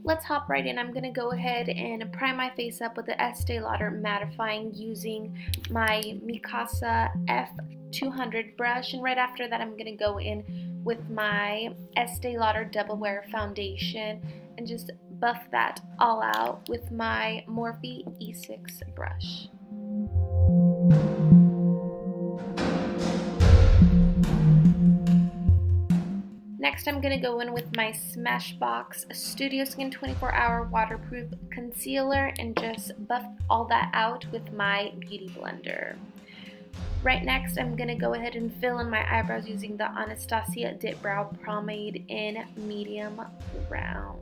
let's hop right in. I'm going to go ahead and prime my face up with the Estee Lauder mattifying using my Mikasa F200 brush, and right after that I'm going to go in with my Estee Lauder Double Wear foundation and just buff that all out with my Morphe E6 brush. Next, I'm going to go in with my Smashbox Studio Skin 24-Hour Waterproof Concealer and just buff all that out with my Beauty Blender. Right next, I'm going to go ahead and fill in my eyebrows using the Anastasia Dipbrow Pomade in medium brown.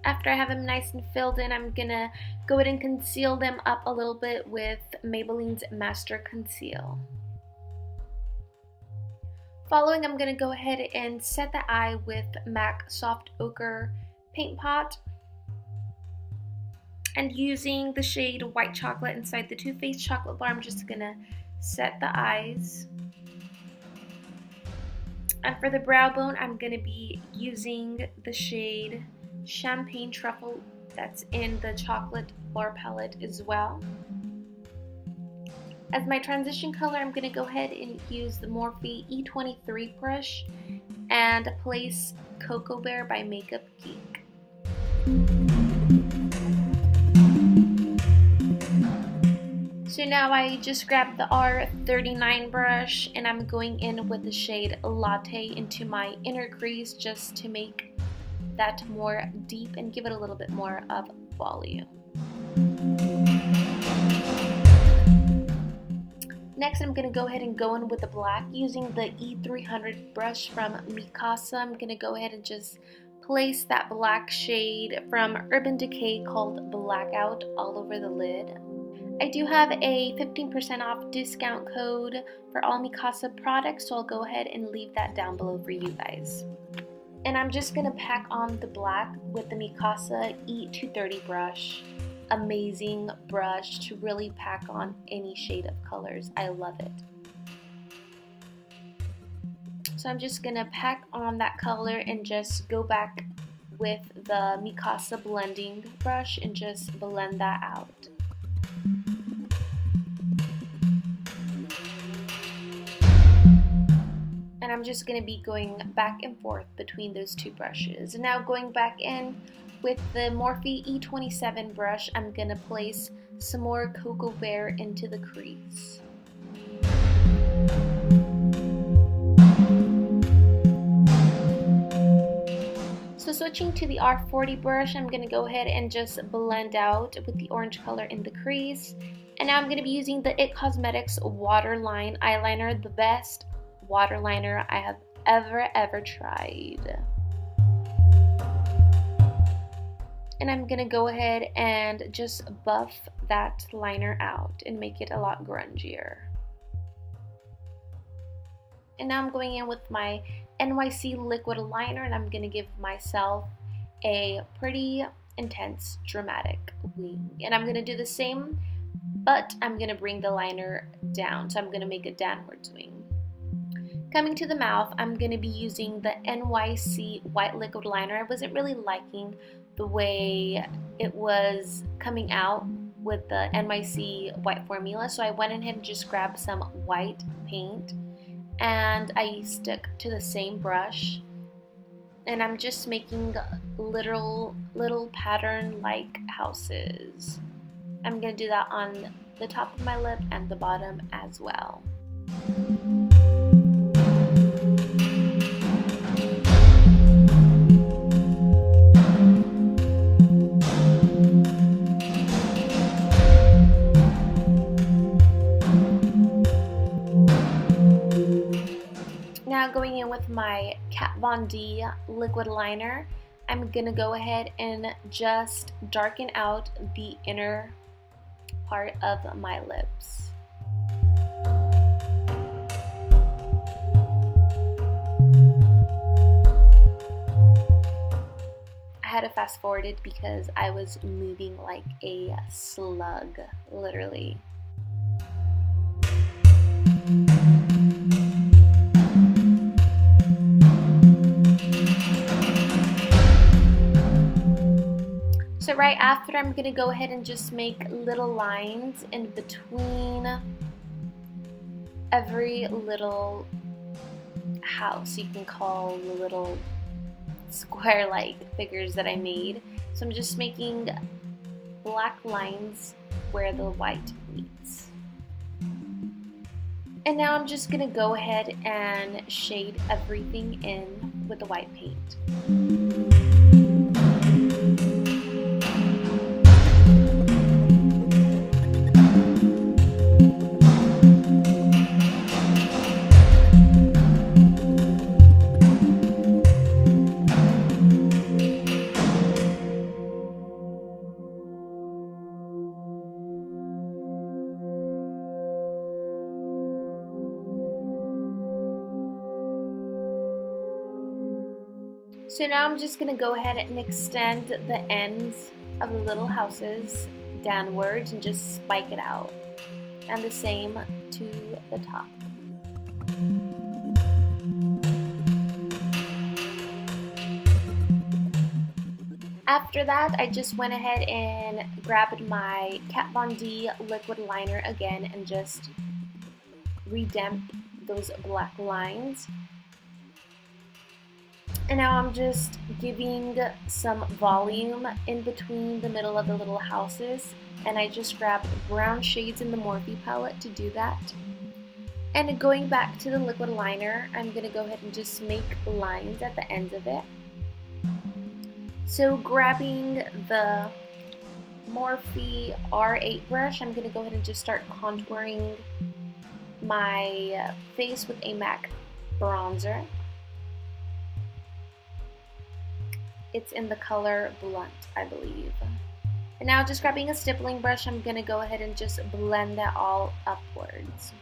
After I have them nice and filled in, I'm gonna go ahead and conceal them up a little bit with Maybelline's Master Conceal. Following, I'm gonna go ahead and set the eye with MAC Soft Ochre Paint Pot. And using the shade White Chocolate inside the Too Faced Chocolate Bar, I'm just gonna set the eyes. And for the brow bone, I'm gonna be using the shade Champagne Truffle that's in the Chocolate Bar palette as well. As my transition color, I'm going to go ahead and use the Morphe E23 brush and place Cocoa Bear by Makeup Geek. So now I just grabbed the R39 brush and I'm going in with the shade Latte into my inner crease just to make that more deep and give it a little bit more of volume. Next, I'm going to go ahead and go in with the black using the E300 brush from Mikasa. I'm going to go ahead and just place that black shade from Urban Decay called Blackout all over the lid. I do have a 15% off discount code for all Mikasa products, so I'll go ahead and leave that down below for you guys. And I'm just going to pack on the black with the Mikasa E230 brush. Amazing brush to really pack on any shade of colors. I love it. So I'm just going to pack on that color and just go back with the Mikasa blending brush and just blend that out. And I'm just going to be going back and forth between those two brushes. And now going back in with the Morphe E27 brush, I'm going to place some more Cocoa Bear into the crease. So switching to the R40 brush, I'm going to go ahead and just blend out with the orange color in the crease. And now I'm going to be using the IT Cosmetics Waterline Eyeliner, the best waterliner I have ever tried. And I'm gonna go ahead and just buff that liner out and make it a lot grungier. And now I'm going in with my NYC liquid liner and I'm gonna give myself a pretty intense dramatic wing. And I'm gonna do the same, but I'm gonna bring the liner down, so I'm gonna make a downwards wing. Coming to the mouth, I'm going to be using the NYC White Liquid Liner. I wasn't really liking the way it was coming out with the NYC White formula, so I went ahead and just grabbed some white paint and I stuck to the same brush. And I'm just making little pattern like houses. I'm going to do that on the top of my lip and the bottom as well. Now going in with my Kat Von D liquid liner, I'm going to go ahead and just darken out the inner part of my lips. I had to fast forward it because I was moving like a slug, literally. So right after, I'm going to go ahead and just make little lines in between every little house you can call the little square-like figures that I made. So I'm just making black lines where the white meets. And now I'm just going to go ahead and shade everything in with the white paint. So now I'm just going to go ahead and extend the ends of the little houses downwards and just spike it out. And the same to the top. After that, I just went ahead and grabbed my Kat Von D liquid liner again and just redemp those black lines. And now I'm just giving some volume in between the middle of the little houses, and I just grabbed brown shades in the Morphe palette to do that. And going back to the liquid liner, I'm going to go ahead and just make lines at the ends of it. So grabbing the Morphe R8 brush, I'm going to go ahead and just start contouring my face with a MAC bronzer. It's in the color Blunt, I believe. And now just grabbing a stippling brush, I'm going to go ahead and just blend that all upwards.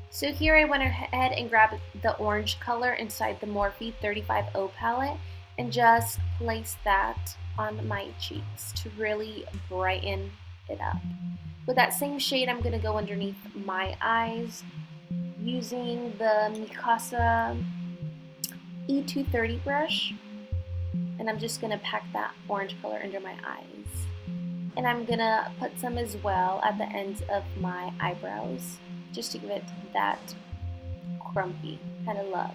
So here I went ahead and grabbed the orange color inside the Morphe 35O palette and just placed that on my cheeks to really brighten it up. With that same shade, I'm going to go underneath my eyes using the Mikasa E230 brush, and I'm just going to pack that orange color under my eyes. And I'm going to put some as well at the ends of my eyebrows just to give it that crumpy kind of look.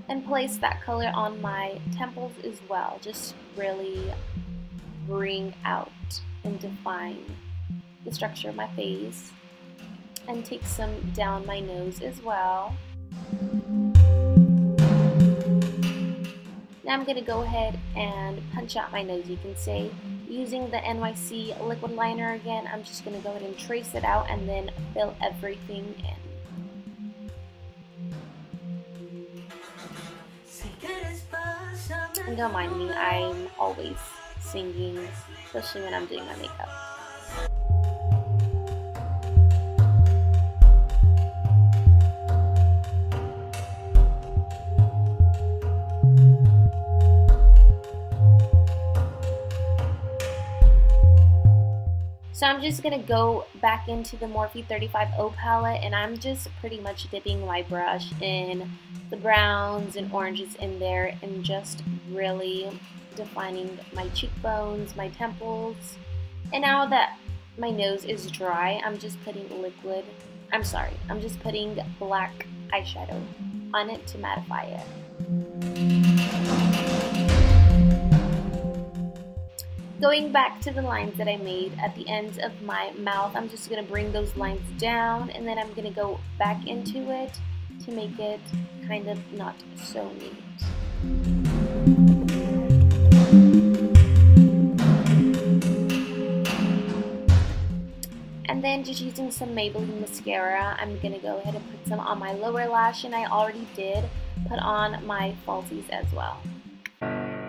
And place that color on my temples as well, just really bring out and define the structure of my face. And take some down my nose as well. Now I'm going to go ahead and punch out my nose, you can say. Using the NYC liquid liner again, I'm just going to go ahead and trace it out and then fill everything in. And don't mind me, I'm always singing, especially when I'm doing my makeup. So I'm just going to go back into the Morphe 35O palette, and I'm just pretty much dipping my brush in the browns and oranges in there and just really defining my cheekbones, my temples. And now that my nose is dry, I'm just putting I'm just putting black eyeshadow on it to mattify it. Going back to the lines that I made at the ends of my mouth, I'm just going to bring those lines down, and then I'm going to go back into it to make it kind of not so neat. And then just using some Maybelline mascara, I'm going to go ahead and put some on my lower lash, and I already did put on my falsies as well.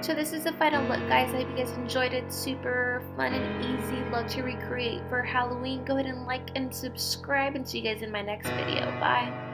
So this is the final look, guys. I hope you guys enjoyed it. Super fun and easy look to recreate for Halloween. Go ahead and like and subscribe, and see you guys in my next video. Bye.